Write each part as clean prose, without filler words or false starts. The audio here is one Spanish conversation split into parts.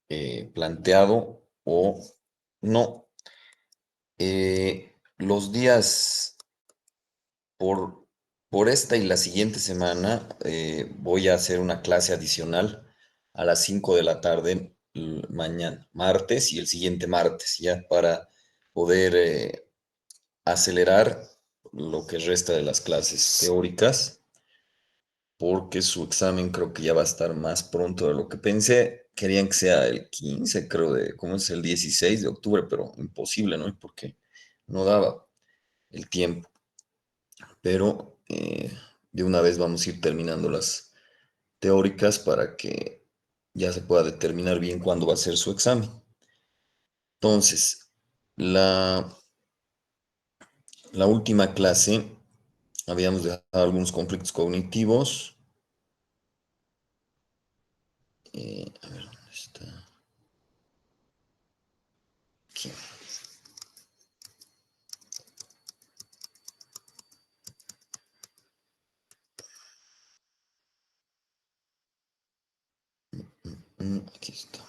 eh, planteado o no. Los días por, por esta y la siguiente semana voy a hacer una clase adicional a las 5 de la tarde mañana, martes y el siguiente martes, ya para poder acelerar lo que resta de las clases teóricas, porque su examen creo que ya va a estar más pronto de lo que pensé. Querían que sea el 15, creo, ¿cómo es? El 16 de octubre, pero imposible, ¿no? Porque no daba el tiempo. Pero de una vez vamos a ir terminando las teóricas para que ya se pueda determinar bien cuándo va a ser su examen. Entonces, la, la última clase habíamos dejado algunos conflictos cognitivos. A ver, ¿dónde está? Aquí. Aquí está.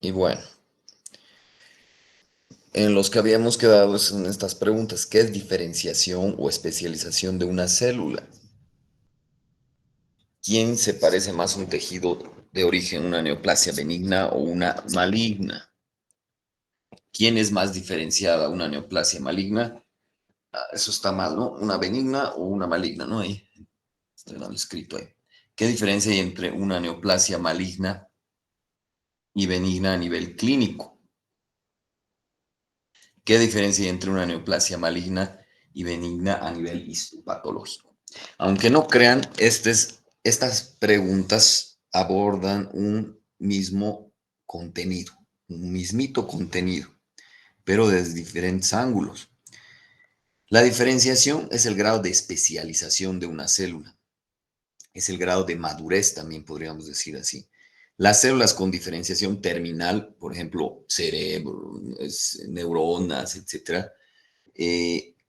Y bueno, en los que habíamos quedado son estas preguntas. ¿Qué es diferenciación o especialización de una célula? ¿Quién se parece más a un tejido de origen, una neoplasia benigna o una maligna? ¿Quién es más diferenciada, una neoplasia maligna? Eso está mal, ¿no? Una benigna o una maligna, ¿no? Ahí, estoy dando escrito ahí. ¿Qué diferencia hay entre una neoplasia maligna y benigna a nivel clínico? ¿Qué diferencia hay entre una neoplasia maligna y benigna a nivel histopatológico? Aunque no crean, estas preguntas abordan un mismo contenido, un mismito contenido, pero desde diferentes ángulos. La diferenciación es el grado de especialización de una célula, es el grado de madurez también podríamos decir así. Las células con diferenciación terminal, por ejemplo, cerebro, neuronas, etcétera,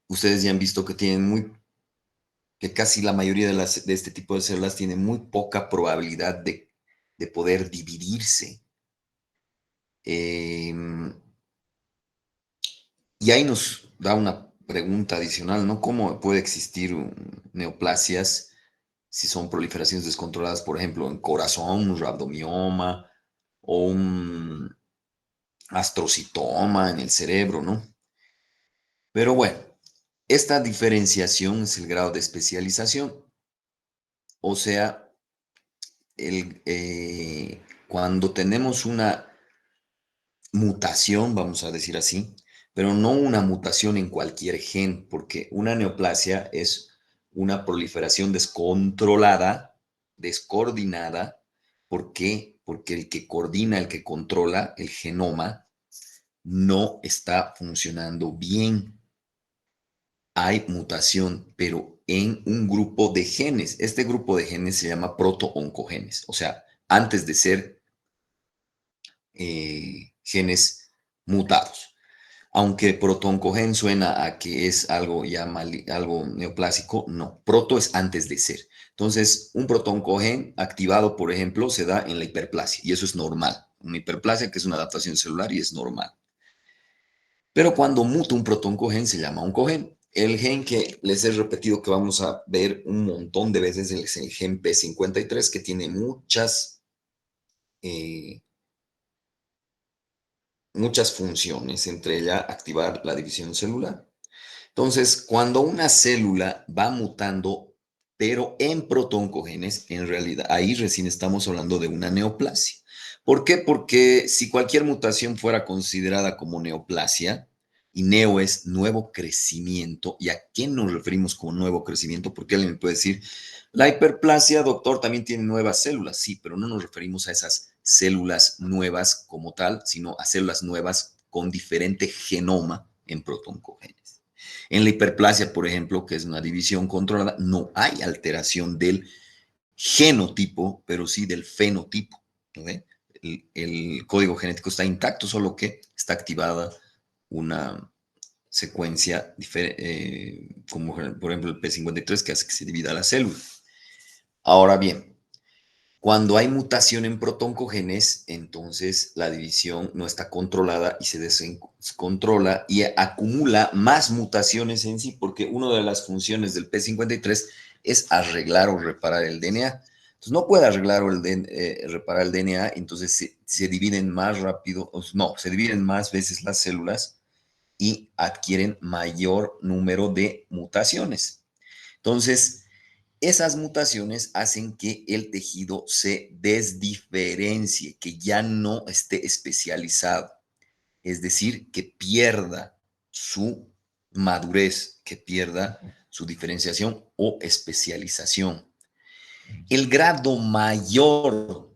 ustedes ya han visto que tienen que casi la mayoría de este tipo de células tienen muy poca probabilidad de poder dividirse. Eh, y ahí nos da una pregunta adicional, ¿no? ¿Cómo puede existir neoplasias si son proliferaciones descontroladas, por ejemplo, en corazón, un rhabdomioma o un astrocitoma en el cerebro, ¿no? Pero bueno, esta diferenciación es el grado de especialización, o sea, cuando tenemos una mutación, vamos a decir así, pero no una mutación en cualquier gen, porque una neoplasia es una proliferación descontrolada, descoordinada. ¿Por qué? Porque el que coordina, el que controla el genoma, no está funcionando bien. Hay mutación, pero en un grupo de genes. Este grupo de genes se llama protooncogenes, o sea, antes de ser genes mutados. Aunque protooncogen suena a que es algo ya algo neoplásico, no. Proto es antes de ser. Entonces, un protooncogen activado, por ejemplo, se da en la hiperplasia y eso es normal. Una hiperplasia que es una adaptación celular y es normal. Pero cuando muta un protooncogen se llama oncogen. El gen que les he repetido que vamos a ver un montón de veces es el gen P53 que tiene eh, muchas funciones, entre ellas activar la división celular. Entonces, cuando una célula va mutando, pero en protooncogenes, en realidad, ahí recién estamos hablando de una neoplasia. ¿Por qué? Porque si cualquier mutación fuera considerada como neoplasia, y neo es nuevo crecimiento, ¿y a qué nos referimos con nuevo crecimiento? Porque alguien me puede decir, la hiperplasia, doctor, también tiene nuevas células. Sí, pero no nos referimos a esas células nuevas como tal, sino a células nuevas con diferente genoma en protooncogenes. En la hiperplasia, por ejemplo, que es una división controlada, no hay alteración del genotipo, pero sí del fenotipo. ¿no ve? El código genético está intacto, solo que está activada una secuencia como por ejemplo el P53 que hace que se divida la célula. Ahora bien, cuando hay mutación en protoncogenes, entonces la división no está controlada y se descontrola y acumula más mutaciones en sí, porque una de las funciones del P53 es arreglar o reparar el DNA. Entonces no puede arreglar o reparar el DNA, entonces se dividen más rápido, no, se dividen más veces las células y adquieren mayor número de mutaciones. Entonces, esas mutaciones hacen que el tejido se desdiferencie, que ya no esté especializado, es decir, que pierda su madurez, que pierda su diferenciación o especialización. El grado mayor,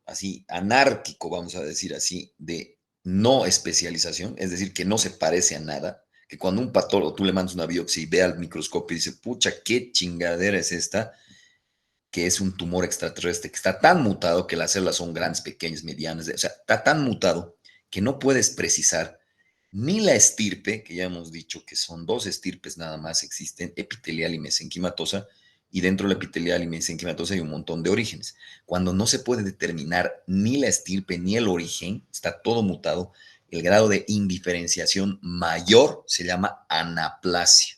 así, anárquico, vamos a decir así, de no especialización, es decir, que no se parece a nada, que cuando un patólogo tú le mandas una biopsia y ve al microscopio y dice, pucha, qué chingadera es esta, que es un tumor extraterrestre que está tan mutado que las células son grandes, pequeñas, medianas, o sea, está tan mutado que no puedes precisar ni la estirpe, que ya hemos dicho que son dos estirpes nada más existen, epitelial y mesenquimatosa, y dentro de la epitelial y mesenquimatosa hay un montón de orígenes. Cuando no se puede determinar ni la estirpe ni el origen, está todo mutado, el grado de indiferenciación mayor se llama anaplasia.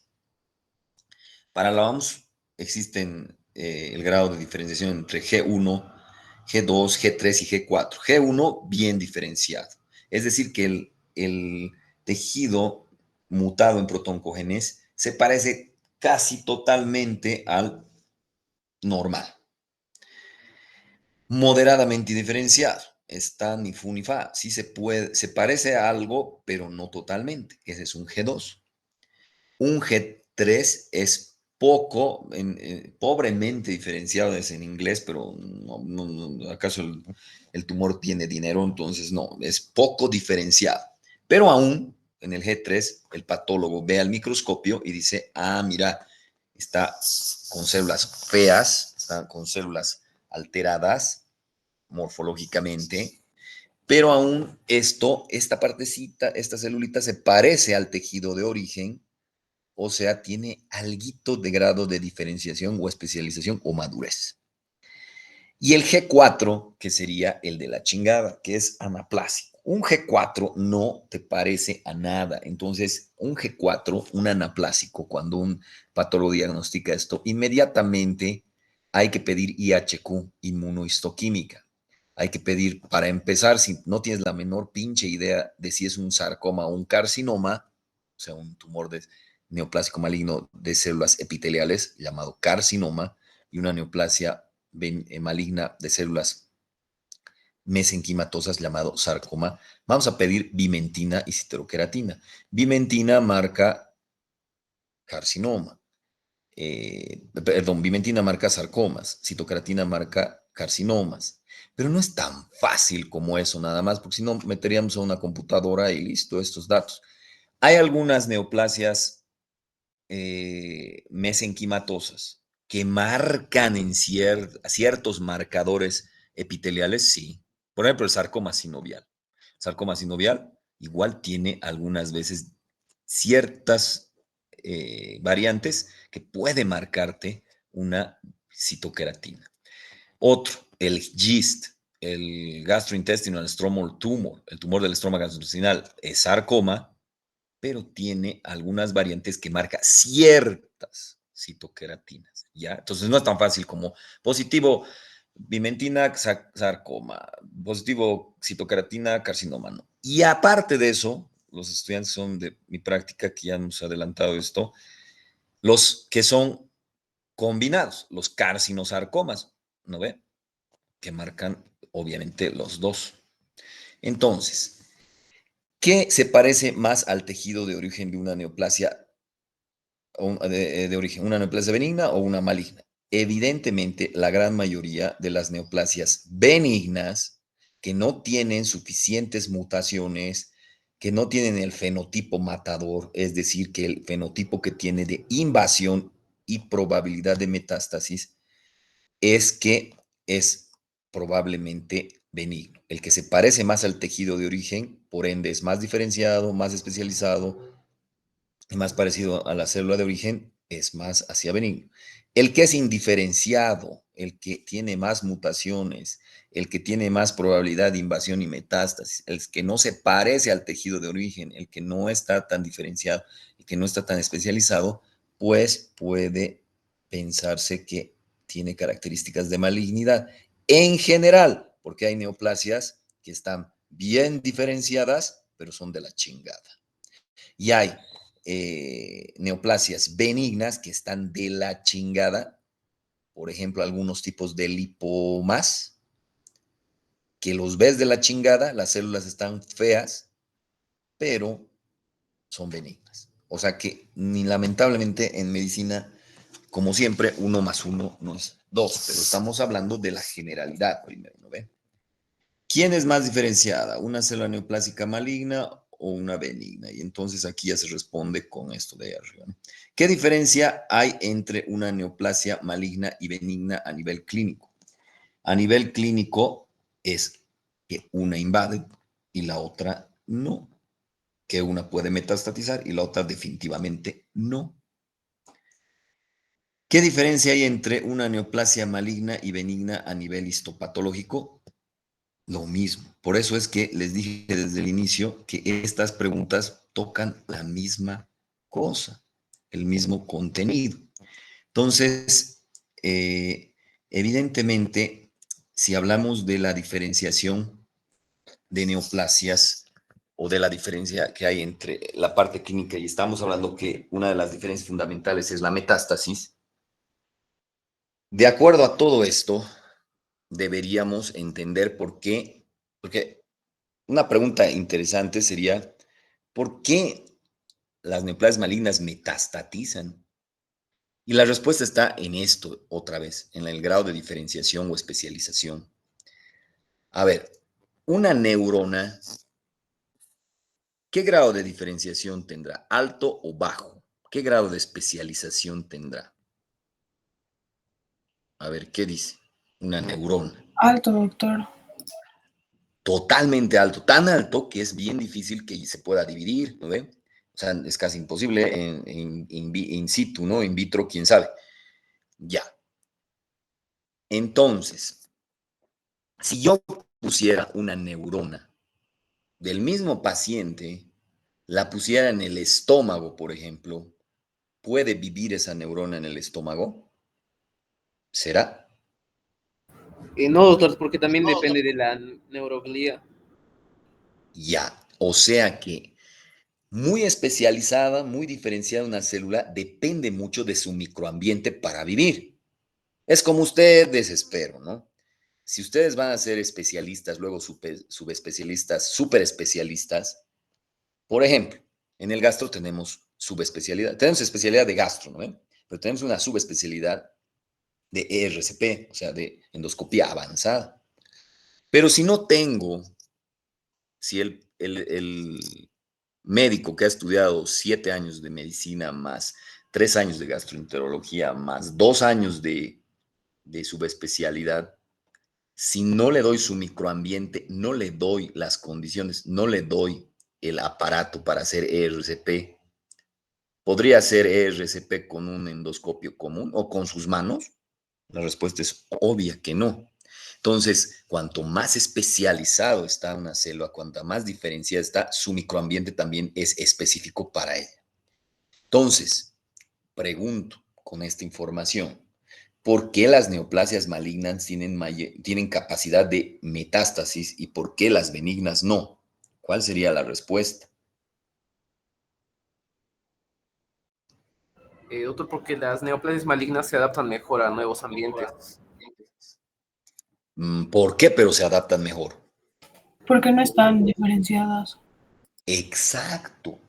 Para la OMS existen el grado de diferenciación entre G1, G2, G3 y G4. G1 bien diferenciado. Es decir, que el tejido mutado en protoncogenes se parece casi totalmente al normal. Moderadamente diferenciado. Está ni fu ni fa. Sí se parece a algo, pero no totalmente. Ese es un G2. Un G3 es pobremente diferenciado, es en inglés, pero ¿acaso el tumor tiene dinero? Entonces no, es poco diferenciado. Pero aún en el G3, el patólogo ve al microscopio y dice, ah, mira, está con células feas, está con células alteradas morfológicamente, pero aún esta partecita, esta celulita se parece al tejido de origen, o sea, tiene alguito de grado de diferenciación o especialización o madurez. Y el G4, que sería el de la chingada, que es anaplásico. Un G4 no te parece a nada. Entonces, un G4, un anaplásico, cuando un patólogo diagnostica esto, inmediatamente hay que pedir IHQ, inmunohistoquímica. Hay que pedir, para empezar, si no tienes la menor pinche idea de si es un sarcoma o un carcinoma, o sea, un tumor neoplásico maligno de células epiteliales llamado carcinoma, y una neoplasia maligna de células mesenquimatosas llamado sarcoma, vamos a pedir bimentina y citroqueratina. Bimentina marca carcinoma, perdón, bimentina marca sarcomas, citoceratina marca carcinomas. Pero no es tan fácil como eso nada más, porque si no meteríamos a una computadora y listo, estos datos. Hay algunas neoplasias mesenquimatosas que marcan en ciertos marcadores epiteliales, sí. Por ejemplo, el sarcoma sinovial. El sarcoma sinovial igual tiene algunas veces ciertas variantes que puede marcarte una citoqueratina. Otro, el GIST, el gastrointestinal stromal tumor, el tumor del estroma gastrointestinal, es sarcoma, pero tiene algunas variantes que marca ciertas citoqueratinas, ¿ya? Entonces no es tan fácil como positivo bimentina, sarcoma, positivo citoqueratina, carcinoma, no. Y aparte de eso, los estudiantes son de mi práctica, que ya hemos adelantado esto, los que son combinados, los carcinosarcomas, ¿no ve? Que marcan obviamente los dos. Entonces, ¿qué se parece más al tejido de origen de una neoplasia de origen, una neoplasia benigna o una maligna? Evidentemente, la gran mayoría de las neoplasias benignas que no tienen suficientes mutaciones, que no tienen el fenotipo matador, es decir, que el fenotipo que tiene de invasión y probabilidad de metástasis es que es probablemente benigno. El que se parece más al tejido de origen, por ende, es más diferenciado, más especializado y más parecido a la célula de origen, es más hacia benigno. El que es indiferenciado, el que tiene más mutaciones, el que tiene más probabilidad de invasión y metástasis, el que no se parece al tejido de origen, el que no está tan diferenciado y que no está tan especializado, pues puede pensarse que tiene características de malignidad. En general, porque hay neoplasias que están bien diferenciadas, pero son de la chingada. Y hay neoplasias benignas que están de la chingada, por ejemplo, algunos tipos de lipomas, que los ves de la chingada, las células están feas, pero son benignas. O sea que ni lamentablemente en medicina, como siempre, 1 más 1 no es 2, pero estamos hablando de la generalidad primero, ¿no ve? ¿Quién es más diferenciada? ¿Una célula neoplásica maligna o una benigna? Y entonces aquí ya se responde con esto de ahí arriba, ¿no? ¿Qué diferencia hay entre una neoplasia maligna y benigna a nivel clínico? A nivel clínico es que una invade y la otra no, que una puede metastatizar y la otra definitivamente no. ¿Qué diferencia hay entre una neoplasia maligna y benigna a nivel histopatológico? Lo mismo. Por eso es que les dije desde el inicio que estas preguntas tocan la misma cosa, el mismo contenido. Entonces, evidentemente, si hablamos de la diferenciación de neoplasias o de la diferencia que hay entre la parte clínica y estamos hablando que una de las diferencias fundamentales es la metástasis, de acuerdo a todo esto, deberíamos entender por qué, porque una pregunta interesante sería, ¿por qué las neoplasias malignas metastatizan? Y la respuesta está en esto, otra vez, en el grado de diferenciación o especialización. A ver, una neurona, ¿qué grado de diferenciación tendrá? ¿Alto o bajo? ¿Qué grado de especialización tendrá? A ver, ¿qué dice? Una neurona. Alto, doctor. Totalmente alto, tan alto que es bien difícil que se pueda dividir, ¿no ve? O sea, es casi imposible in situ, ¿no? In vitro, quién sabe. Ya. Entonces, si yo pusiera una neurona del mismo paciente, la pusiera en el estómago, por ejemplo, ¿puede vivir esa neurona en el estómago? ¿Será? No, doctor, porque también depende de la neuroglía. Ya. O sea que muy especializada, muy diferenciada una célula, depende mucho de su microambiente para vivir. Es como usted, desespero, ¿no? Si ustedes van a ser especialistas, luego subespecialistas, super especialistas, por ejemplo, en el gastro tenemos subespecialidad, tenemos especialidad de gastro, ¿no? Pero tenemos una subespecialidad de ERCP, o sea, de endoscopía avanzada. Pero si no tengo, si el médico que ha estudiado 7 años de medicina más 3 años de gastroenterología más 2 años de subespecialidad, si no le doy su microambiente, no le doy las condiciones, no le doy el aparato para hacer ERCP, ¿podría hacer ERCP con un endoscopio común o con sus manos? La respuesta es obvia que no. Entonces, cuanto más especializado está una célula, cuanta más diferenciada está, su microambiente también es específico para ella. Entonces, pregunto con esta información, ¿por qué las neoplasias malignas tienen capacidad de metástasis y por qué las benignas no? ¿Cuál sería la respuesta? Doctor, porque las neoplasias malignas se adaptan mejor a nuevos ambientes. ¿Por qué? Pero se adaptan mejor. Porque no están diferenciadas. Exacto.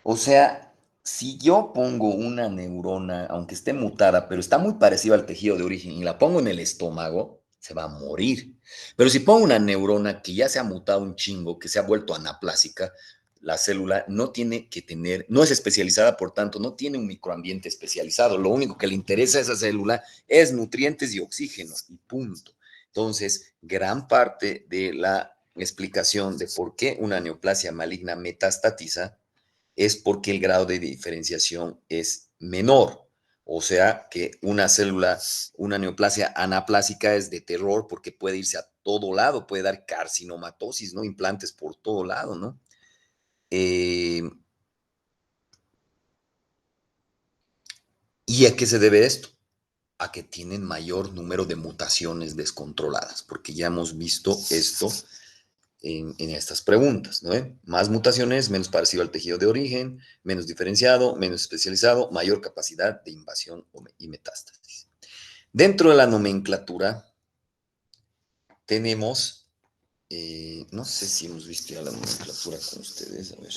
O sea, si yo pongo una neurona, aunque esté mutada, pero está muy parecida al tejido de origen y la pongo en el estómago, se va a morir. Pero si pongo una neurona que ya se ha mutado un chingo, que se ha vuelto anaplásica, la célula no tiene que tener, no es especializada, por tanto, no tiene un microambiente especializado. Lo único que le interesa a esa célula es nutrientes y oxígeno, y punto. Entonces, gran parte de la explicación de por qué una neoplasia maligna metastatiza es porque el grado de diferenciación es menor. O sea que una célula, una neoplasia anaplásica es de terror porque puede irse a todo lado, puede dar carcinomatosis, ¿no? Implantes por todo lado, ¿no? ¿Y a qué se debe esto? A que tienen mayor número de mutaciones descontroladas, porque ya hemos visto esto en estas preguntas, ¿no? Más mutaciones, menos parecido al tejido de origen, menos diferenciado, menos especializado, mayor capacidad de invasión y metástasis. Dentro de la nomenclatura tenemos, no sé si hemos visto ya la nomenclatura con ustedes, a ver.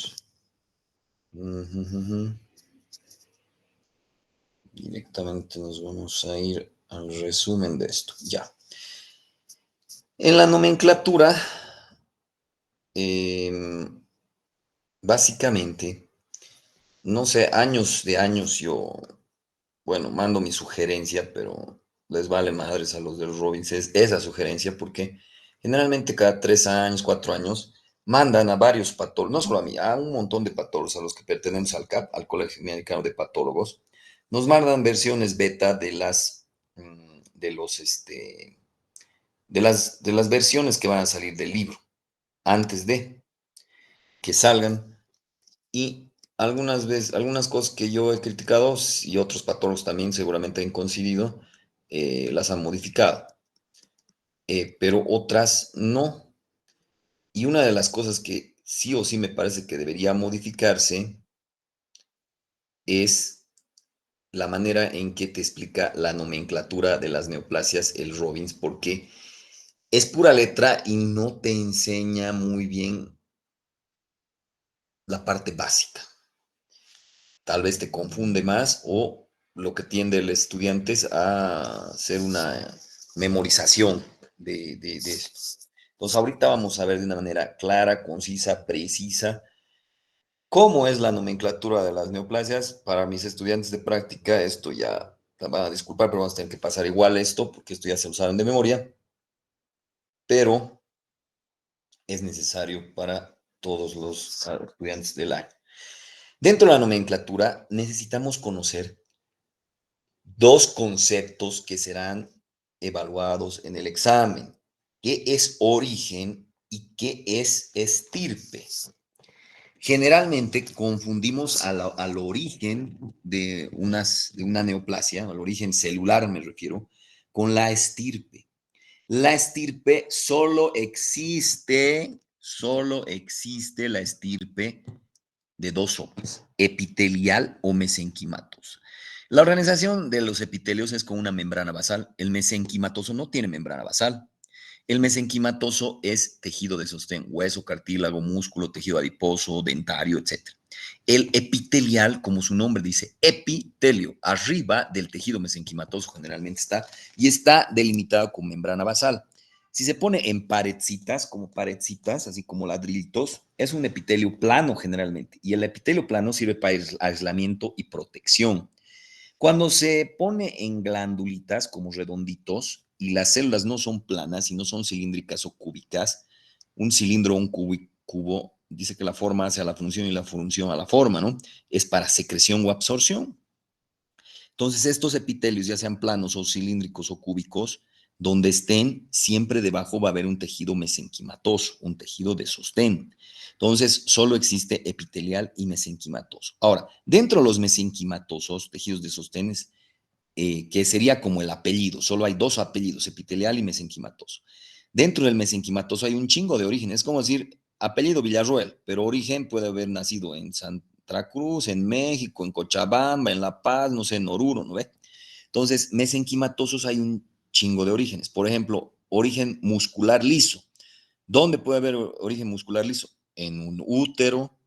Directamente nos vamos a ir al resumen de esto. Ya. En la nomenclatura, básicamente, no sé, años de años yo, bueno, mando mi sugerencia, pero les vale madres a los del Robbins esa sugerencia, porque generalmente cada 3 años, 4 años, mandan a varios patólogos, no solo a mí, a un montón de patólogos a los que pertenecemos al CAP, al Colegio Mexicano de Patólogos, nos mandan versiones beta de las, de los, de las versiones que van a salir del libro, antes de que salgan. Y algunas veces, algunas cosas que yo he criticado y otros patólogos también seguramente han coincidido, las han modificado, pero otras no. Y una de las cosas que sí o sí me parece que debería modificarse es la manera en que te explica la nomenclatura de las neoplasias el Robbins, porque es pura letra y no te enseña muy bien la parte básica. Tal vez te confunde más o lo que tiende el estudiante es a hacer una memorización de esto. Entonces, ahorita vamos a ver de una manera clara, concisa, precisa, cómo es la nomenclatura de las neoplasias. Para mis estudiantes de práctica, esto ya, me van a disculpar, pero vamos a tener que pasar igual esto, porque esto ya se lo saben de memoria, pero es necesario para todos los estudiantes del año. Dentro de la nomenclatura, necesitamos conocer dos conceptos que serán evaluados en el examen. ¿Qué es origen y qué es estirpe? Generalmente confundimos al origen de una neoplasia, al origen celular me refiero, con la estirpe. La estirpe solo existe la estirpe de dos sopas, epitelial o mesenquimatosa. La organización de los epitelios es con una membrana basal. El mesenquimatoso no tiene membrana basal. El mesenquimatoso es tejido de sostén, hueso, cartílago, músculo, tejido adiposo, dentario, etc. El epitelial, como su nombre dice, epitelio, arriba del tejido mesenquimatoso generalmente está, y está delimitado con membrana basal. Si se pone en paredcitas, como paredcitas, así como ladrillitos, es un epitelio plano generalmente, y el epitelio plano sirve para aislamiento y protección. Cuando se pone en glandulitas como redonditos y las células no son planas y no son cilíndricas o cúbicas, un cilindro o un cubo dice que la forma hace a la función y la función a la forma, ¿no? Es para secreción o absorción. Entonces, estos epitelios, ya sean planos o cilíndricos o cúbicos, donde estén, siempre debajo va a haber un tejido mesenquimatoso, un tejido de sostén. Entonces, solo existe epitelial y mesenquimatoso. Ahora, dentro de los mesenquimatosos, tejidos de sostén, que sería como el apellido, solo hay dos apellidos, epitelial y mesenquimatoso. Dentro del mesenquimatoso hay un chingo de origen, es como decir apellido Villarroel, pero origen puede haber nacido en Santa Cruz, en México, en Cochabamba, en La Paz, no sé, en Oruro, ¿no ve? Entonces, mesenquimatosos hay un chingo de orígenes. Por ejemplo, origen muscular liso. ¿Dónde puede haber origen muscular liso? En un útero,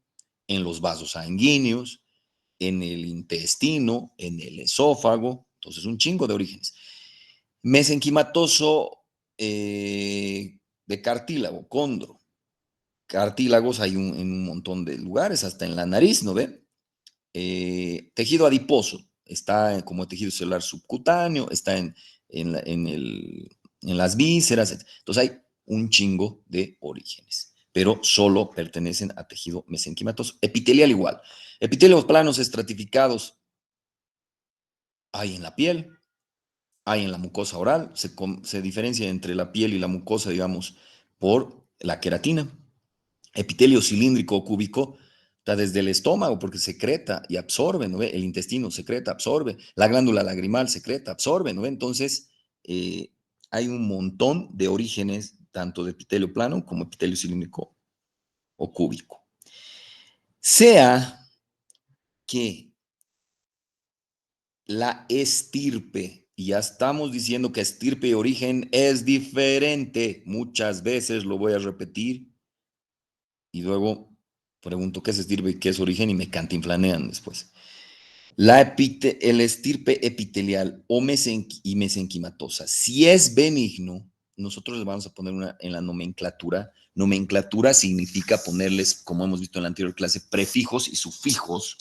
en los vasos sanguíneos, en el intestino, en el esófago. Entonces, un chingo de orígenes. Mesenquimatoso de cartílago, condro. Cartílagos hay en un montón de lugares, hasta en la nariz, ¿no ve? Tejido adiposo, está como tejido celular subcutáneo, está en en las vísceras. Entonces hay un chingo de orígenes, pero solo pertenecen a tejido mesenquimatoso. Epitelial igual. Epitelios planos estratificados hay en la piel, hay en la mucosa oral, se diferencia entre la piel y la mucosa, digamos, por la queratina. Epitelio cilíndrico o cúbico está desde el estómago porque secreta y absorbe, ¿no ve? El intestino secreta, absorbe, la glándula lagrimal secreta, absorbe, ¿no ve? Entonces, eh, hay un montón de orígenes, tanto de epitelio plano como epitelio cilíndrico o cúbico. Sea que la estirpe, y ya estamos diciendo que estirpe y origen es diferente, muchas veces lo voy a repetir, y luego pregunto qué es estirpe y qué es origen y me cantinflanean después. El estirpe epitelial o y mesenquimatosa, si es benigno, nosotros le vamos a poner una en la nomenclatura. Nomenclatura significa ponerles, como hemos visto en la anterior clase, prefijos y sufijos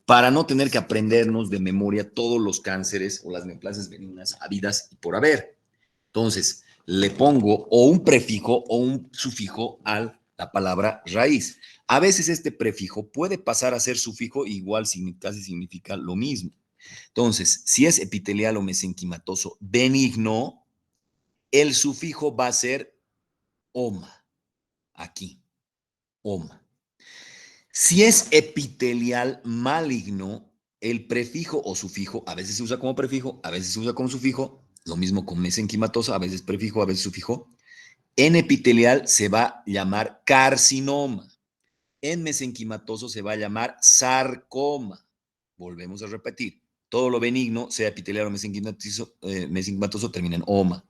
para no tener que aprendernos de memoria todos los cánceres o las neoplasias benignas habidas y por haber. Entonces, le pongo o un prefijo o un sufijo a la palabra raíz. A veces este prefijo puede pasar a ser sufijo, igual casi significa lo mismo. Entonces, si es epitelial o mesenquimatoso benigno, el sufijo va a ser oma, aquí, oma. Si es epitelial maligno, el prefijo o sufijo, a veces se usa como prefijo, a veces se usa como sufijo, lo mismo con mesenquimatosa, a veces prefijo, a veces sufijo. En epitelial se va a llamar carcinoma. En mesenquimatoso se va a llamar sarcoma. Volvemos a repetir. Todo lo benigno, sea epitelial o mesenquimatoso, termina en oma.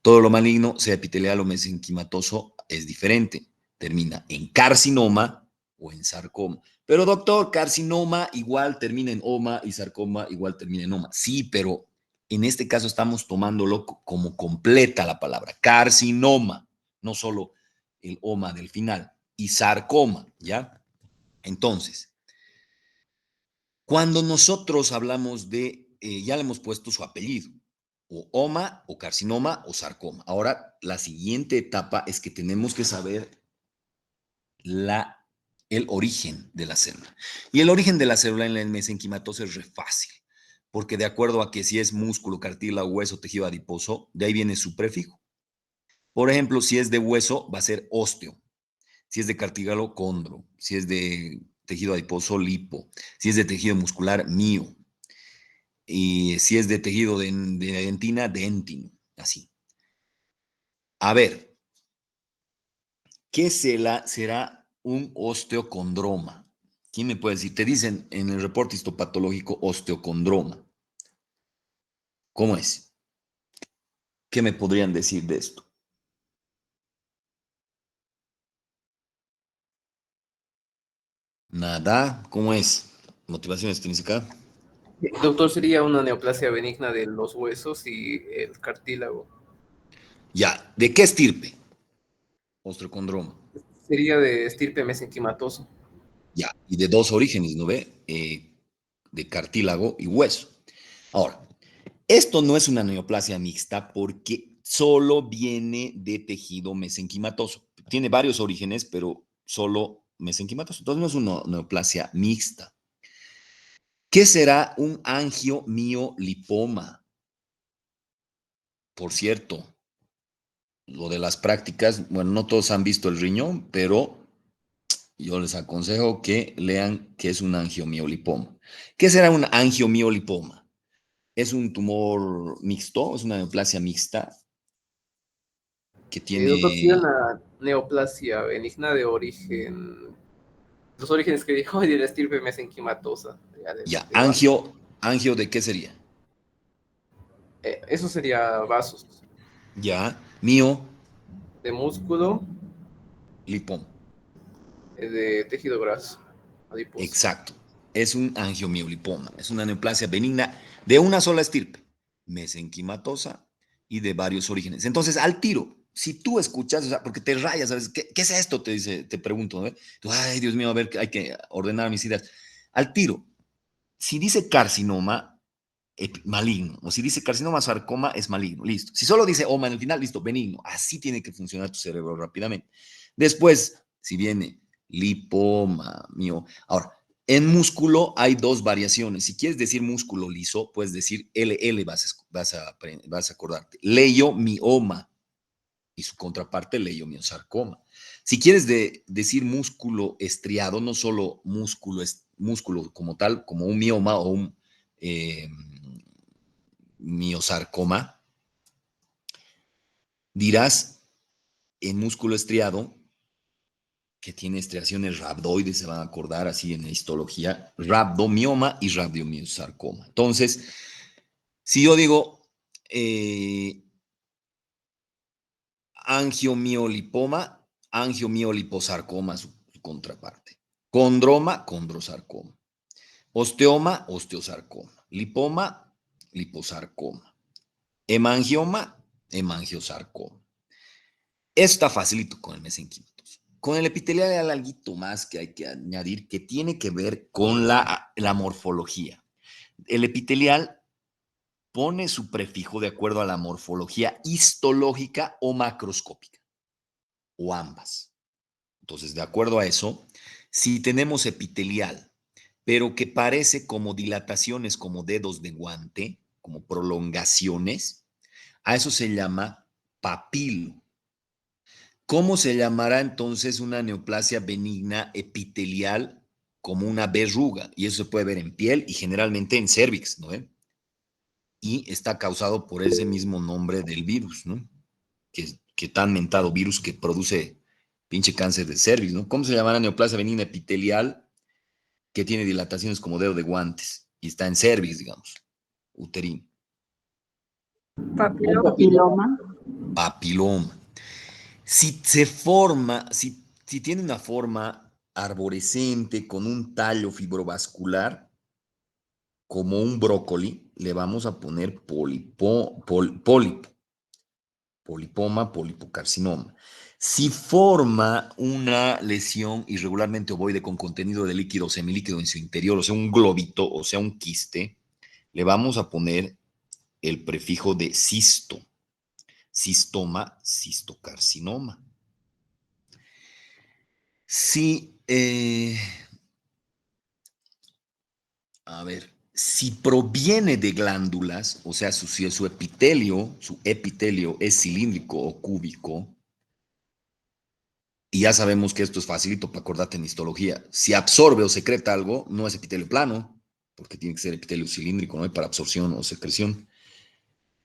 Todo lo maligno, sea epitelial o mesenquimatoso, es diferente. Termina en carcinoma o en sarcoma. Pero doctor, carcinoma igual termina en oma y sarcoma igual termina en oma. Sí, pero en este caso estamos tomándolo como completa la palabra. Carcinoma, no solo el oma del final. Y sarcoma, ¿ya? Entonces, cuando nosotros hablamos ya le hemos puesto su apellido, o oma, o carcinoma, o sarcoma. Ahora, la siguiente etapa es que tenemos que saber el origen de la célula. Y el origen de la célula en el mesenquimatoso es re fácil, porque de acuerdo a que si es músculo, cartílago, hueso, tejido adiposo, de ahí viene su prefijo. Por ejemplo, si es de hueso, va a ser osteo. Si es de cartílago, condro. Si es de tejido adiposo, lipo. Si es de tejido muscular, mio. Y si es de tejido de dentina, dentino. Así. A ver, ¿qué será un osteocondroma? ¿Quién me puede decir? Te dicen en el reporte histopatológico osteocondroma. ¿Cómo es? ¿Qué me podrían decir de esto? Nada. ¿Cómo es? Motivación extrínseca. Doctor, sería una neoplasia benigna de los huesos y el cartílago. Ya. ¿De qué estirpe? Osteocondroma. Sería de estirpe mesenquimatoso. Ya. Y de dos orígenes, ¿no ve? De cartílago y hueso. Ahora, esto no es una neoplasia mixta porque solo viene de tejido mesenquimatoso. Tiene varios orígenes, pero solo mesenquimatoso. Entonces no es una neoplasia mixta. ¿Qué será un angiomiolipoma? Por cierto, lo de las prácticas, bueno, no todos han visto el riñón, pero yo les aconsejo que lean qué es un angiomiolipoma. ¿Qué será un angiomiolipoma? Es un tumor mixto, es una neoplasia mixta que Doctor, sería tiene una neoplasia benigna de origen. Los orígenes que dijo y de la estirpe mesenquimatosa. ya De vasos. angio de qué sería, Eso sería vasos ya mío de músculo, lipoma, de tejido graso, adiposo. exacto, es un angiomiolipoma, es una neoplasia benigna de una sola estirpe, mesenquimatosa y de varios orígenes. Entonces, al tiro, si tú escuchas, o sea, porque te rayas, ¿sabes? ¿Qué es esto? Te dice, te pregunto, ¿no? Tú, ay, Dios mío, a ver, hay que ordenar mis ideas. Al tiro, si dice carcinoma, maligno. O si dice carcinoma sarcoma, es maligno. Listo. Si solo dice oma en el final, listo, benigno. Así tiene que funcionar tu cerebro rápidamente. Después, si viene lipoma, mío. Ahora, en músculo hay dos variaciones. Si quieres decir músculo liso, puedes decir LL, vas a acordarte. Leiomioma y su contraparte leiomiosarcoma. Si quieres decir músculo estriado, no solo músculo como tal, como un mioma o un eh, miosarcoma, dirás en músculo estriado, que tiene estriaciones rhabdoides, se van a acordar así en la histología, rhabdomioma y rhabdomiosarcoma. Entonces, si yo digo angiomiolipoma, angiomioliposarcoma, su contraparte. Condroma, condrosarcoma. Osteoma, osteosarcoma. Lipoma, liposarcoma. Hemangioma, hemangiosarcoma. Está facilito con el mesenquimatoso. Con el epitelial hay algo más que hay que añadir que tiene que ver con la morfología. El epitelial pone su prefijo de acuerdo a la morfología histológica o macroscópica, o ambas. Entonces, de acuerdo a eso, si tenemos epitelial, pero que parece como dilataciones, como dedos de guante, como prolongaciones, a eso se llama papilo. ¿Cómo se llamará entonces una neoplasia benigna epitelial como una verruga? Y eso se puede ver en piel y generalmente en cervix, ¿no? Y está causado por ese mismo nombre del virus, ¿no? Que tan mentado virus que produce pinche cáncer de cervix, ¿no? ¿Cómo se llamará neoplasia benigna epitelial que tiene dilataciones como dedo de guantes y está en cervix, digamos, uterino? Papiloma. Papiloma. Si se forma, si tiene una forma arborescente con un tallo fibrovascular, como un brócoli, le vamos a poner pólipo, polipoma, polipocarcinoma. Si forma una lesión irregularmente ovoide con contenido de líquido o semilíquido en su interior, o sea, un globito, o sea, un quiste, le vamos a poner el prefijo de cisto, cistoma, cistocarcinoma. Si, a ver, si proviene de glándulas, o sea, si su epitelio es cilíndrico o cúbico, y ya sabemos que esto es facilito para acordarte en histología. Si absorbe o secreta algo, no es epitelio plano, porque tiene que ser epitelio cilíndrico, ¿no? Para absorción o secreción.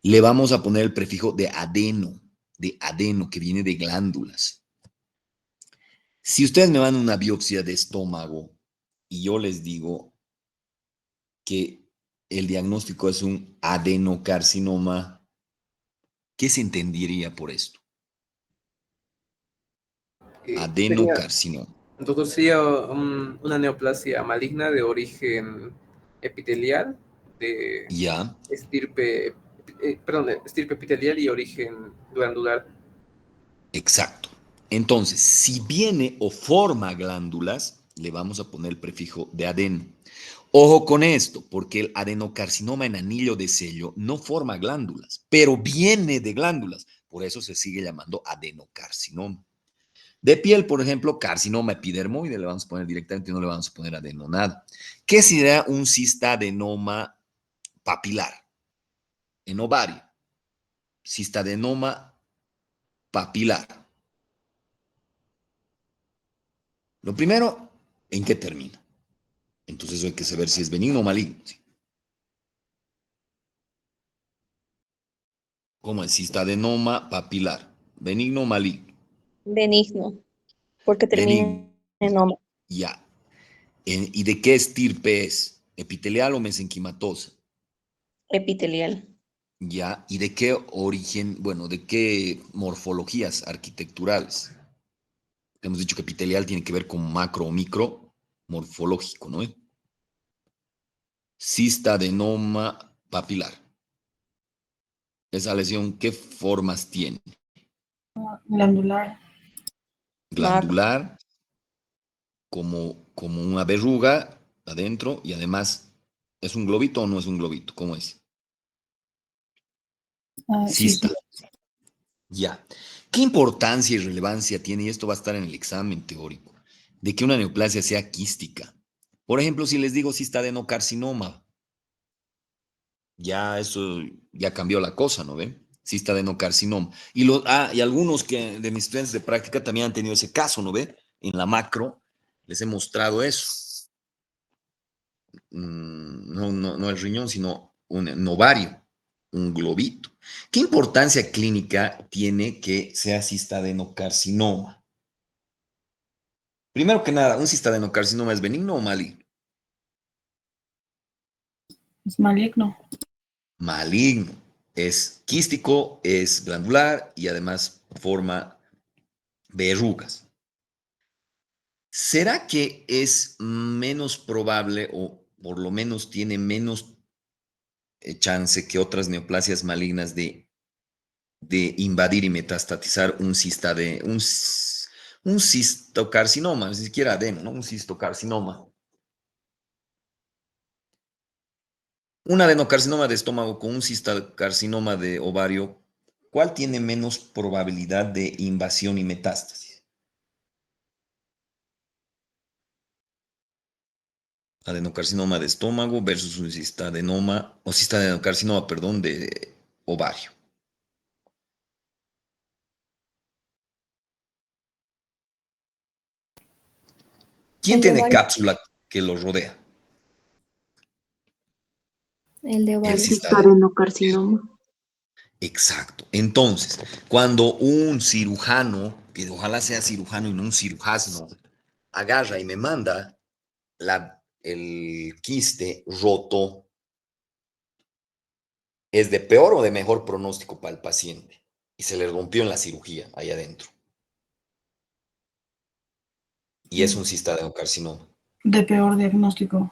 Le vamos a poner el prefijo de adeno, que viene de glándulas. Si ustedes me van a una biopsia de estómago y yo les digo que el diagnóstico es un adenocarcinoma, ¿qué se entendería por esto? Sería, Adenocarcinoma. entonces sería una neoplasia maligna de origen epitelial, de Ya, estirpe epitelial y origen glandular. exacto. Entonces, si viene o forma glándulas, le vamos a poner el prefijo de adeno. Ojo con esto, porque el adenocarcinoma en anillo de sello no forma glándulas, pero viene de glándulas. Por eso se sigue llamando adenocarcinoma. De piel, por ejemplo, carcinoma epidermoide, le vamos a poner directamente, no le vamos a poner adeno nada. ¿Qué sería un cistadenoma papilar? En ovario. Cistadenoma papilar. Lo primero, ¿en qué termina? Entonces hay que saber si es benigno o maligno. ¿Cómo es? Cistadenoma papilar. Benigno o maligno. Benigno, porque termina Benigno. en oma. Ya. ¿Y de qué estirpe es? ¿Epitelial o mesenquimatosa? Epitelial. Ya. ¿Y de qué origen, bueno, de qué morfologías arquitecturales? Hemos dicho que epitelial tiene que ver con macro o micro morfológico, ¿no? Cistadenoma papilar. Esa lesión, ¿qué formas tiene? Glandular. Macro. Glandular, como una verruga adentro, y además, ¿es un globito o no es un globito? ¿Cómo es? Cista. Sí. Ya. ¿Qué importancia y relevancia tiene, y esto va a estar en el examen teórico, de que una neoplasia sea quística? Por ejemplo, si les digo cista adenocarcinoma, ya eso ya cambió la cosa, ¿no ven? Cista adenocarcinoma. Y algunos de mis estudiantes de práctica también han tenido ese caso, ¿no ven? En la macro les he mostrado eso. No el riñón, sino un ovario, un globito. ¿Qué importancia clínica tiene que sea cistadenocarcinoma? Primero que nada, ¿un cistadenocarcinoma es benigno o maligno? Es maligno. Maligno. Es quístico, es glandular y además forma verrugas. ¿Será que es menos probable o por lo menos tiene menos chance que otras neoplasias malignas de invadir y metastatizar un cistocarcinoma, ni siquiera adeno, ¿no? Un cistocarcinoma. Un adenocarcinoma de estómago con un cistocarcinoma de ovario, ¿cuál tiene menos probabilidad de invasión y metástasis? Adenocarcinoma de estómago versus un cistadenocarcinoma, perdón, de ovario. ¿Quién El de tiene ovario. cápsula que lo rodea? El de El ovario. Cistadenocarcinoma. Exacto. Entonces, cuando un cirujano, que ojalá sea cirujano y no un cirujasno, agarra y me manda el quiste roto, ¿es de peor o de mejor pronóstico para el paciente? Y se le rompió en la cirugía, ahí adentro. Y es un cistadenocarcinoma. De peor diagnóstico.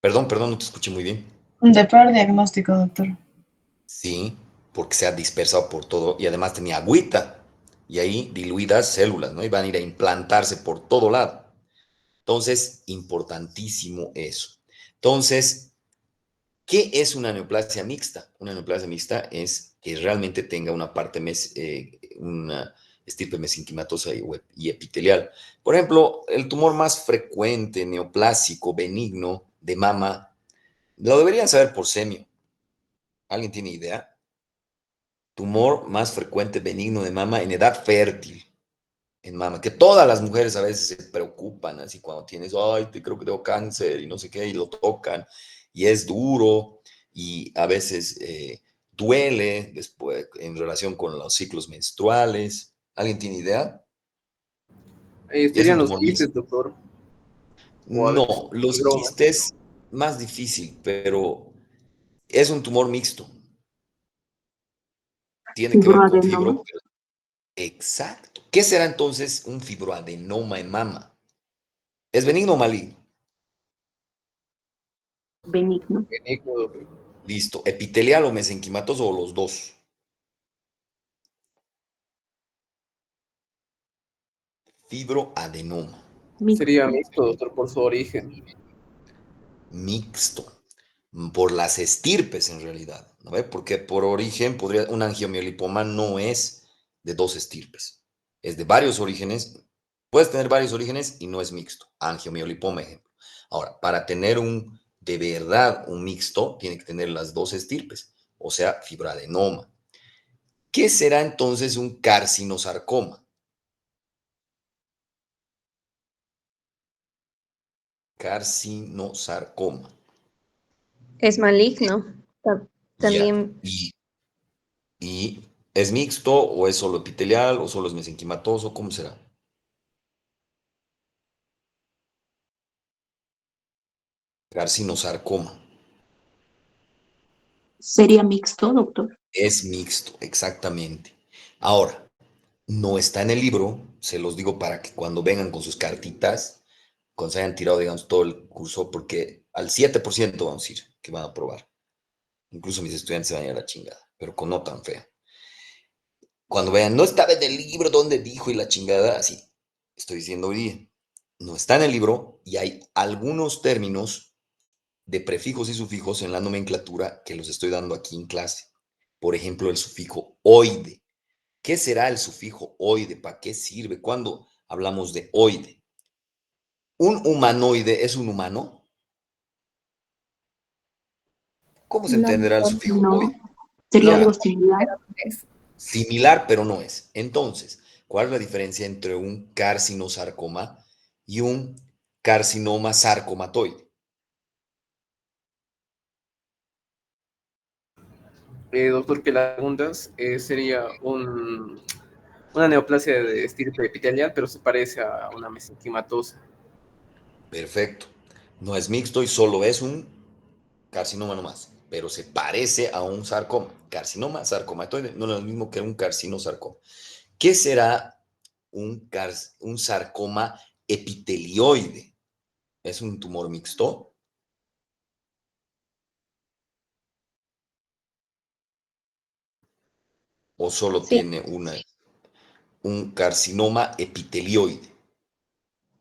Perdón, no te escuché muy bien. De peor diagnóstico, doctor. Sí, porque se ha dispersado por todo y además tenía agüita y ahí diluidas células, ¿no? Y van a ir a implantarse por todo lado. Entonces, importantísimo eso. Entonces, ¿qué es una neoplasia mixta? Una neoplasia mixta es que realmente tenga una parte, una estirpe mesenquimatosa y epitelial. Por ejemplo, el tumor más frecuente, neoplásico, benigno, de mama, lo deberían saber por semio. ¿Alguien tiene idea? Tumor más frecuente, benigno de mama en edad fértil. En mama, que todas las mujeres a veces se preocupan, así cuando tienes, ay, creo que tengo cáncer y no sé qué, y lo tocan, y es duro, y a veces duele después en relación con los ciclos menstruales. ¿Alguien tiene idea? Es un Serían los tumor quistes, mixto. doctor. O a veces No, los fibromas. quistes, más difícil, pero es un tumor mixto. Tiene que ver con Fibroadenoma. fibro. Exacto. ¿Qué será entonces un fibroadenoma en mama? ¿Es benigno o maligno? Benigno. Benigno, doctor. Listo. ¿Epitelial o mesenquimatoso o los dos? Fibroadenoma. Sería Mixto. mixto, doctor, por su origen. Mixto. Por las estirpes en realidad. ¿No ve? Porque por origen un angiomiolipoma no es de dos estirpes. Es de varios orígenes. Puedes tener varios orígenes y no es mixto. Angiomiolipoma, ejemplo. Ahora, para tener de verdad un mixto, tiene que tener las dos estirpes. O sea, fibroadenoma. ¿Qué será entonces un carcinosarcoma? Carcinosarcoma. Es maligno. Ya. También ¿Y es mixto o es solo epitelial o solo es mesenquimatoso? ¿Cómo será? Carcinosarcoma. ¿Sería mixto, doctor? Es mixto, exactamente. Ahora, no está en el libro, se los digo para que cuando vengan con sus cartitas, cuando se hayan tirado, digamos, todo el curso, porque al 7% vamos a ir que van a probar. Incluso mis estudiantes se van a ir a la chingada, pero con no tan fea. Cuando vean, no estaba en el libro donde dijo y la chingada, así estoy diciendo hoy día. No está en el libro y hay algunos términos de prefijos y sufijos en la nomenclatura que los estoy dando aquí en clase. Por ejemplo, el sufijo oide. ¿Qué será el sufijo oide? ¿Para qué sirve? ¿Cuándo hablamos de oide? ¿Un humanoide es un humano? ¿Cómo se No, entenderá el doctor, sufijo No, oide? sería no, algo Ya, similar. pero es. similar, pero no es. Entonces, ¿cuál es la diferencia entre un carcinosarcoma y un carcinoma sarcomatoide? Doctor, que las segundas sería una neoplasia de estirpe epitelial, pero se parece a una mesenquimatosa. Perfecto. No es mixto y solo es un carcinoma nomás, pero se parece a un sarcoma. Carcinoma sarcomatoide no es lo mismo que un carcinosarcoma. ¿Qué será un sarcoma epitelioide? ¿Es un tumor mixto o solo Sí, tiene un carcinoma epitelioide?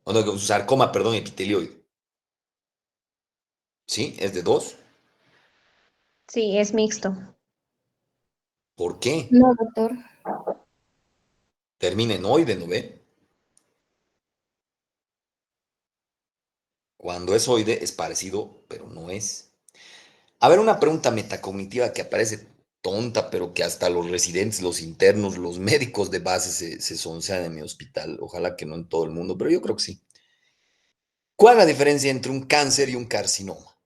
O no, un sarcoma, perdón, epitelioide. ¿Sí? ¿Es de dos? sí, es mixto. ¿Por qué? No, doctor. Termina en oide, ¿no ve? Cuando es oide es parecido, pero no es. A ver, una pregunta metacognitiva que aparece tonta, pero que hasta los residentes, los internos, los médicos de base se soncean en mi hospital. Ojalá que no en todo el mundo, pero yo creo que sí. ¿Cuál es la diferencia entre un cáncer y un carcinoma?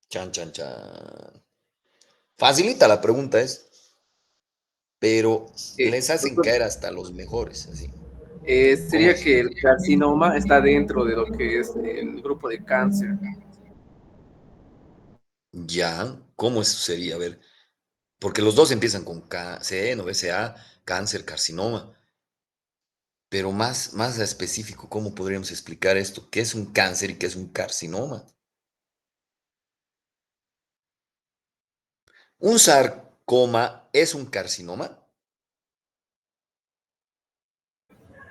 Chan, chan, chan. Facilita la pregunta es, pero les hacen Doctor, caer hasta los mejores, así. ¿Cómo sería es? que el carcinoma está dentro de lo que es el grupo de cáncer. Ya, ¿cómo eso sería? A ver, porque los dos empiezan con K, C, no CA, cáncer, carcinoma. Pero más específico, ¿cómo podríamos explicar esto? ¿Qué es un cáncer y qué es un carcinoma? ¿Un sarcoma es un carcinoma?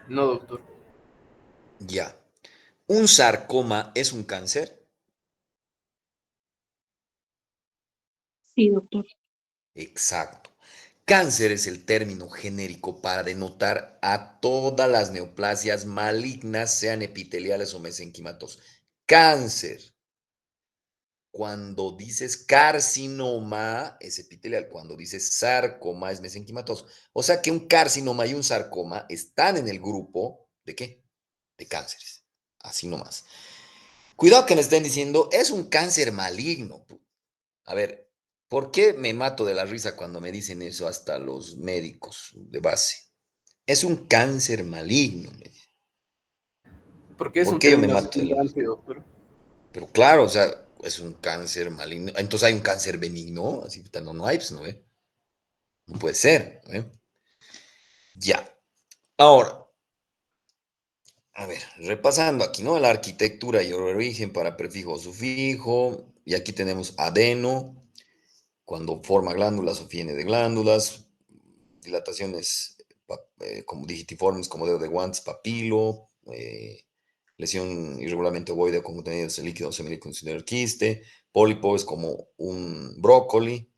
No, doctor. Ya. ¿Un sarcoma es un cáncer? Sí, doctor. Exacto. Cáncer es el término genérico para denotar a todas las neoplasias malignas, sean epiteliales o mesenquimatos. Cáncer. Cuando dices carcinoma es epitelial, cuando dices sarcoma es mesenquimatoso. O sea que un carcinoma y un sarcoma están en el grupo de ¿qué? De cánceres. Así nomás. Cuidado que me estén diciendo, es un cáncer maligno. A ver, ¿por qué me mato de la risa cuando me dicen eso hasta los médicos de base? Es un cáncer maligno. Porque es ¿Por un qué yo me término mato de la risa? redundante, doctor. Pero claro, o sea, es un cáncer maligno. Entonces hay un cáncer benigno, así no hay, pues no ve. No puede ser. ¿Eh? Ya. Ahora, a ver, repasando aquí, ¿no? La arquitectura y el origen para prefijo o sufijo. Y aquí tenemos adeno, cuando forma glándulas o viene de glándulas. Dilataciones como digitiformes, como dedo de guantes, papilo. Lesión irregularmente ovoide con contenidos de líquido semilíquido considerar quiste. Pólipo es como un brócoli.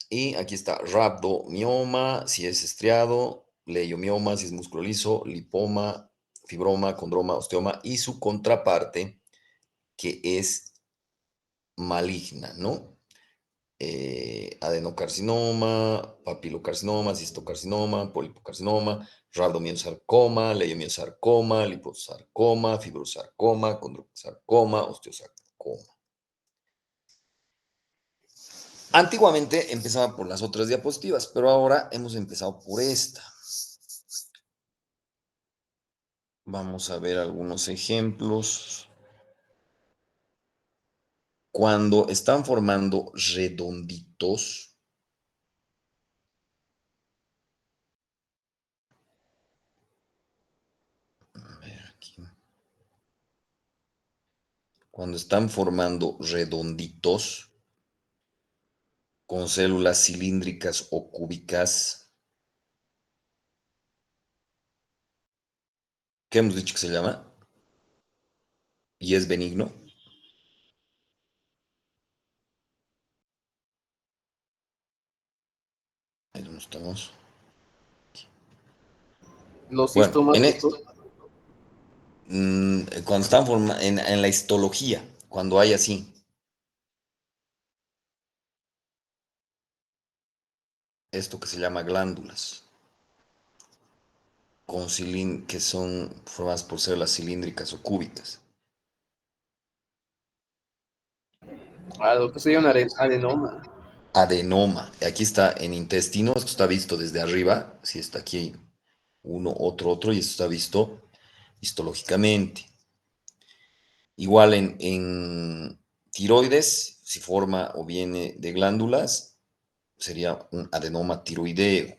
Y aquí está rhabdomioma, si es estriado, leiomioma, si es músculo liso, lipoma, fibroma, condroma, osteoma y su contraparte, que es maligna, ¿no? Adenocarcinoma, papilocarcinoma, cistocarcinoma, polipocarcinoma, rhabdomiosarcoma, leiomiosarcoma, liposarcoma, fibrosarcoma, condrosarcoma, osteosarcoma. Antiguamente empezaba por las otras diapositivas, pero ahora hemos empezado por esta. Vamos a ver algunos ejemplos. Cuando están formando redonditos, a ver aquí. Cuando están formando redonditos con células cilíndricas o cúbicas, ¿qué hemos dicho que se llama? y es benigno. Ahí no estamos. Los Bueno, síntomas, doctor. cuando están en la histología, cuando hay así, esto que se llama glándulas, que son formadas por células cilíndricas o cúbicas. Lo que sería un adenoma. Adenoma, aquí está en intestino, esto está visto desde arriba, si está aquí uno, otro, y esto está visto histológicamente. Igual en tiroides, si forma o viene de glándulas, sería un adenoma tiroideo.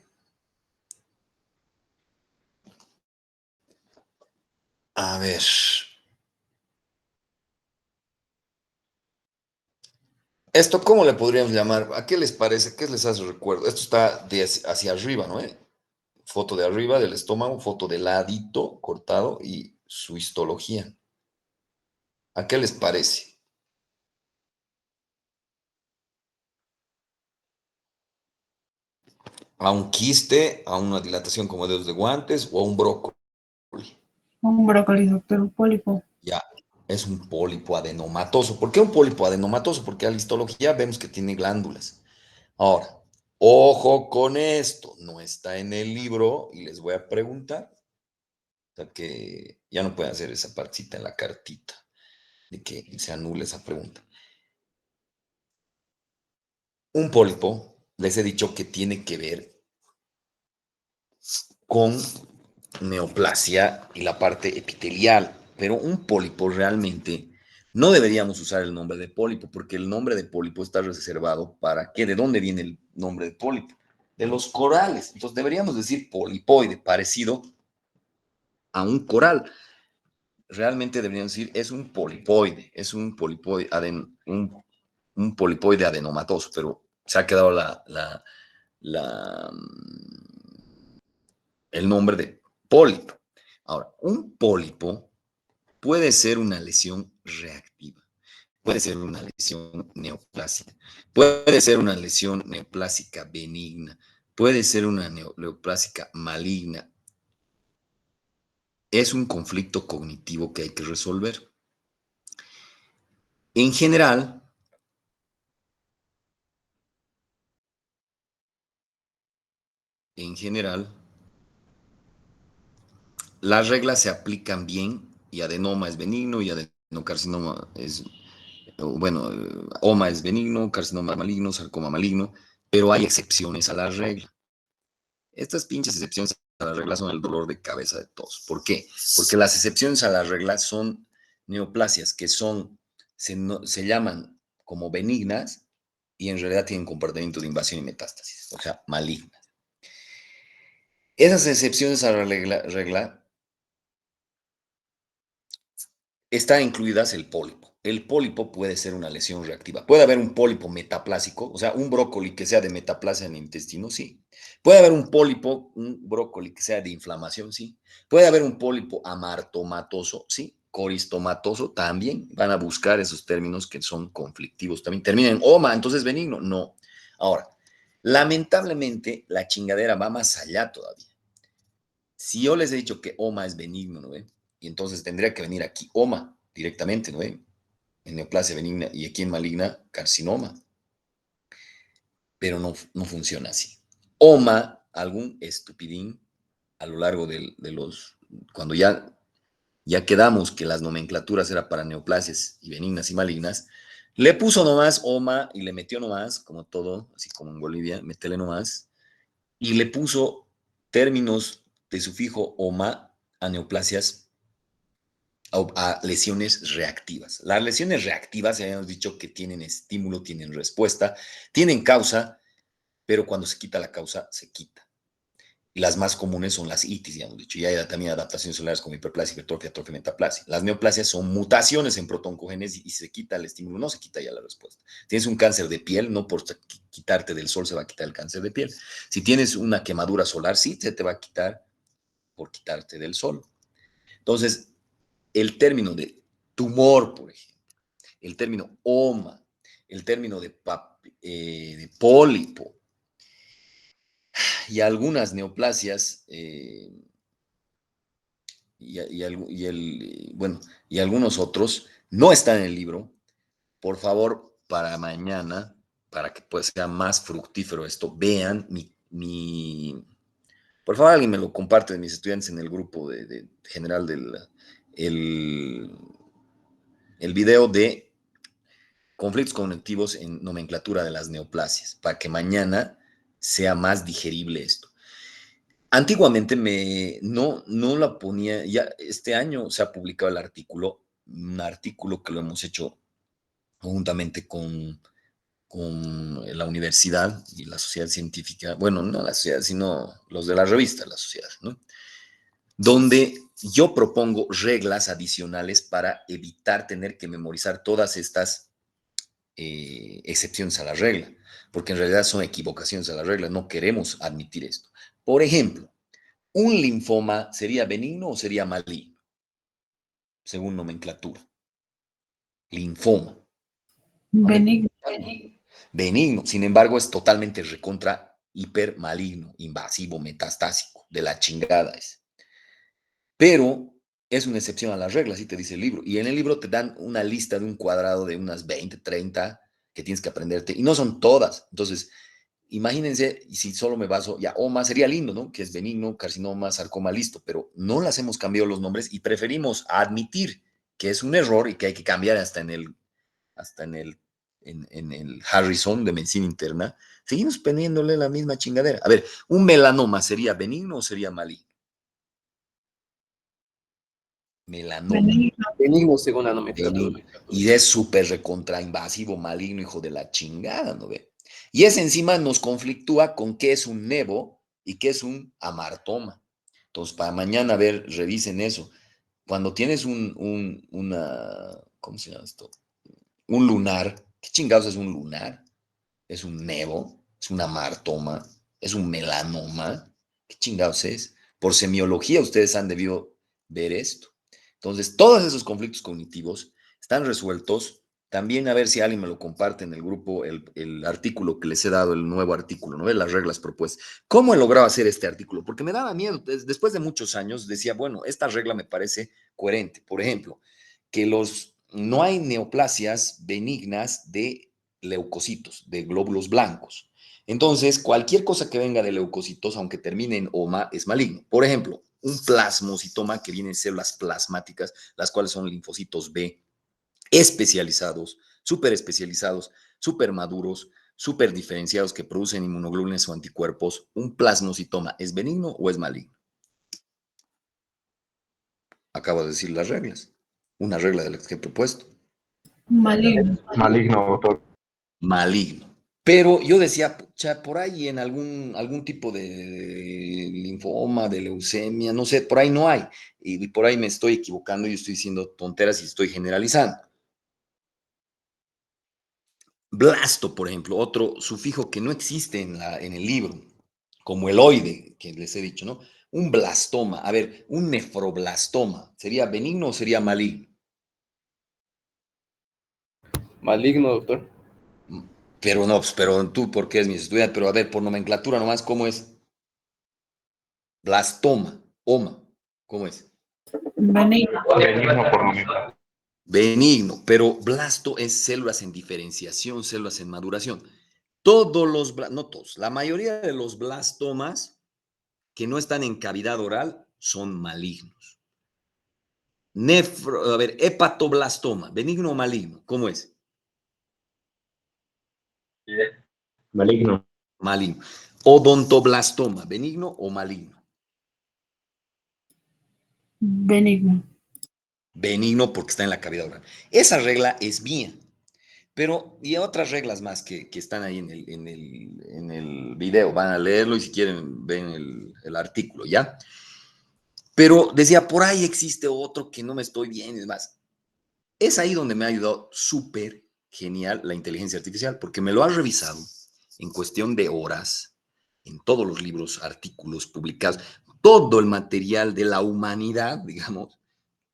A ver. Esto, ¿cómo le podríamos llamar? ¿A qué les parece? ¿Qué les hace recuerdo? Esto está hacia arriba, ¿no? Foto de arriba del estómago, foto de ladito cortado y su histología. ¿A qué les parece? ¿A un quiste, a una dilatación como dedos de guantes o a un brócoli? Un brócoli, doctor, un pólipo. Ya, es un pólipo adenomatoso. ¿Por qué un pólipo adenomatoso? Porque a la histología vemos que tiene glándulas. Ahora, ojo con esto, no está en el libro y les voy a preguntar. O sea que ya no pueden hacer esa partita en la cartita de que se anule esa pregunta. Un pólipo, les he dicho que tiene que ver con neoplasia y la parte epitelial, pero un pólipo realmente no deberíamos usar el nombre de pólipo porque el nombre de pólipo está reservado para qué, ¿de dónde viene el nombre de pólipo? De los corales. Entonces deberíamos decir polipoide, parecido a un coral. Realmente deberíamos decir es un polipoide, un polipoide adenomatoso, pero se ha quedado la, el nombre de pólipo. Ahora, un pólipo puede ser una lesión reactiva, puede ser una lesión neoplásica, puede ser una lesión neoplásica benigna, puede ser una neoplásica maligna. Es un conflicto cognitivo que hay que resolver. En general, las reglas se aplican bien y adenoma es benigno y adenocarcinoma es, bueno, oma es benigno, carcinoma maligno, sarcoma maligno, pero hay excepciones a la regla. Estas pinches excepciones a la regla son el dolor de cabeza de todos. ¿Por qué? Porque las excepciones a la regla son neoplasias que se llaman como benignas y en realidad tienen comportamiento de invasión y metástasis, o sea, malignas. Esas excepciones a la regla están incluidas el pólipo. El pólipo puede ser una lesión reactiva. Puede haber un pólipo metaplásico, o sea, un brócoli que sea de metaplasia en el intestino, sí. Puede haber un pólipo, un brócoli que sea de inflamación, sí. Puede haber un pólipo amartomatoso, sí. Coristomatoso también. Van a buscar esos términos que son conflictivos. También termina en oma, entonces benigno. No. Ahora, lamentablemente, la chingadera va más allá todavía. Si yo les he dicho que OMA es benigno, ¿no ve? Y entonces tendría que venir aquí OMA directamente, ¿no ve? En neoplasia benigna y aquí en maligna, carcinoma. Pero no funciona así. OMA, algún estupidín a lo largo de los, cuando ya quedamos que las nomenclaturas eran para neoplasias y benignas y malignas, le puso nomás OMA y le metió nomás, como todo, así como en Bolivia, metele nomás, y le puso términos de sufijo OMA a neoplasias, a lesiones reactivas. Las lesiones reactivas, ya habíamos dicho que tienen estímulo, tienen respuesta, tienen causa, pero cuando se quita la causa, se quita. Y las más comunes son las itis, ya hemos dicho. Y hay también adaptaciones celulares como hiperplasia, hipertrofia, atrofia, metaplasia. Las neoplasias son mutaciones en protoncogenes y se quita el estímulo, no se quita ya la respuesta. Tienes un cáncer de piel, no por quitarte del sol se va a quitar el cáncer de piel. Si tienes una quemadura solar, sí se te va a quitar por quitarte del sol. Entonces, el término de tumor, por ejemplo, el término oma, el término de pólipo y algunas neoplasias bueno, y algunos otros no están en el libro. Por favor, para mañana, para que pues, sea más fructífero esto, vean por favor, alguien me lo comparte de mis estudiantes en el grupo de general el, el video de conflictos cognitivos en nomenclatura de las neoplasias, para que mañana sea más digerible esto. Antiguamente no la ponía, ya este año se ha publicado un artículo que lo hemos hecho juntamente con la universidad y la sociedad científica, bueno, no la sociedad, sino los de la revista, la sociedad, ¿no? Donde yo propongo reglas adicionales para evitar tener que memorizar todas estas excepciones a la regla, porque en realidad son equivocaciones a la regla, no queremos admitir esto. Por ejemplo, ¿un linfoma sería benigno o sería maligno? Según nomenclatura. Linfoma. Benigno. Benigno, sin embargo, es totalmente recontra hipermaligno, invasivo, metastásico, de la chingada es. Pero es una excepción a la regla, así te dice el libro. Y en el libro te dan una lista de un cuadrado de unas 20, 30 que tienes que aprenderte, y no son todas. Entonces, imagínense, y si solo me baso, ya, OMA sería lindo, ¿no? Que es benigno, carcinoma, sarcoma, listo, pero no las hemos cambiado los nombres y preferimos admitir que es un error y que hay que cambiar en el Harrison de medicina interna. Seguimos poniéndole la misma chingadera. A ver, ¿un melanoma sería benigno o sería maligno? Melanoma. Benigno. Benigno según la nomenclatura. Benigno. Y es súper recontrainvasivo, maligno, hijo de la chingada, ¿no ve? Y ese encima nos conflictúa con qué es un nevo y qué es un amartoma. Entonces, para mañana, a ver, revisen eso. Cuando tienes ¿cómo se llama esto? Un lunar. ¿Qué chingados es un lunar? ¿Es un nevo? ¿Es un amartoma? ¿Es un melanoma? ¿Qué chingados es? Por semiología ustedes han debido ver esto. Entonces, todos esos conflictos cognitivos están resueltos. También a ver si alguien me lo comparte en el grupo, el artículo que les he dado, el nuevo artículo, ¿no? Las reglas propuestas. ¿Cómo he logrado hacer este artículo? Porque me daba miedo. Después de muchos años decía, bueno, esta regla me parece coherente. Por ejemplo, que no hay neoplasias benignas de leucocitos, de glóbulos blancos. Entonces, cualquier cosa que venga de leucocitos, aunque termine en OMA, es maligno. Por ejemplo, un plasmocitoma que viene en células plasmáticas, las cuales son linfocitos B, especializados, súper especializados, súper maduros, súper diferenciados que producen inmunoglobulinas o anticuerpos. ¿Un plasmocitoma es benigno o es maligno? Acabo de decir las reglas. Una regla de las que he propuesto. Maligno. Maligno, doctor. Maligno. Pero yo decía, pucha, por ahí en algún tipo de linfoma, de leucemia, no sé, por ahí no hay. Y por ahí me estoy equivocando y estoy diciendo tonteras y estoy generalizando. Blasto, por ejemplo, otro sufijo que no existe en el libro, como el oide, que les he dicho, ¿no? Un blastoma, a ver, un nefroblastoma, ¿sería benigno o sería maligno? Maligno, doctor. Pero no, pero tú, porque es mi estudiante, pero a ver, por nomenclatura nomás, ¿cómo es? Blastoma, oma, ¿cómo es? Benigno. Benigno por nomenclatura. Benigno, pero blasto es células en diferenciación, células en maduración. Todos los, no todos, la mayoría de los blastomas que no están en cavidad oral son malignos. A ver, hepatoblastoma, benigno o maligno, ¿cómo es? Maligno. Maligno. Odontoblastoma, benigno o maligno. Benigno. Benigno porque está en la cavidad oral. Esa regla es mía. Pero, y otras reglas más que están ahí en el video, van a leerlo y si quieren ven el artículo, ¿ya? Pero decía, por ahí existe otro que no me estoy bien, es más. Es ahí donde me ha ayudado súper genial la inteligencia artificial, porque me lo ha revisado en cuestión de horas, en todos los libros, artículos publicados, todo el material de la humanidad, digamos,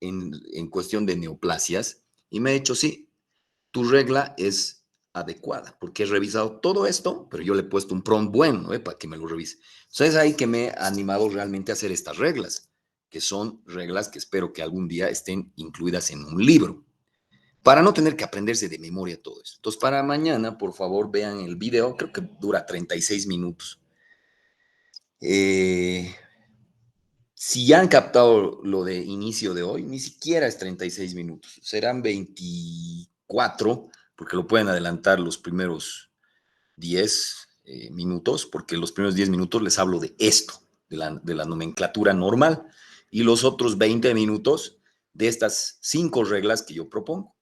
en cuestión de neoplasias y me ha dicho, sí, tu regla es adecuada, porque he revisado todo esto, pero yo le he puesto un prompt bueno, para que me lo revise. Entonces es ahí que me he animado realmente a hacer estas reglas, que son reglas que espero que algún día estén incluidas en un libro, para no tener que aprenderse de memoria todo eso. Entonces, para mañana, por favor, vean el video, creo que dura 36 minutos. Si ya han captado lo de inicio de hoy, ni siquiera es 36 minutos, serán 24, porque lo pueden adelantar los primeros 10 minutos, porque los primeros 10 minutos les hablo de esto, de la nomenclatura normal, y los otros 20 minutos de estas 5 reglas que yo propongo.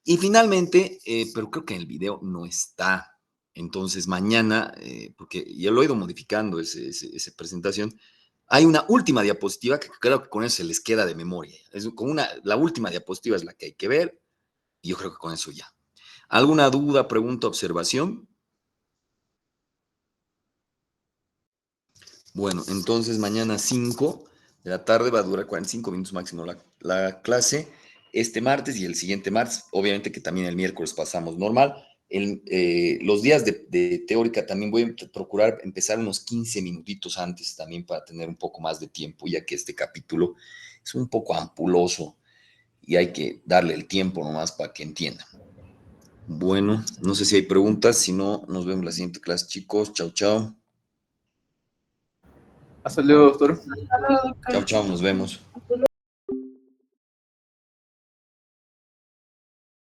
Y finalmente, pero creo que en el video no está, entonces mañana, porque ya lo he ido modificando esa presentación, hay una última diapositiva que creo que con eso se les queda de memoria. La última diapositiva es la que hay que ver y yo creo que con eso ya. ¿Alguna duda, pregunta, observación? Bueno, entonces mañana 5 de la tarde va a durar 45 minutos máximo la clase. Este martes y el siguiente martes, obviamente que también el miércoles pasamos normal. Los días de teórica también voy a procurar empezar unos 15 minutitos antes también para tener un poco más de tiempo, ya que este capítulo es un poco ampuloso y hay que darle el tiempo nomás para que entiendan. Bueno, no sé si hay preguntas, si no, nos vemos en la siguiente clase, chicos. Chao, chao. Hasta luego, doctor. Chao, chao, nos vemos.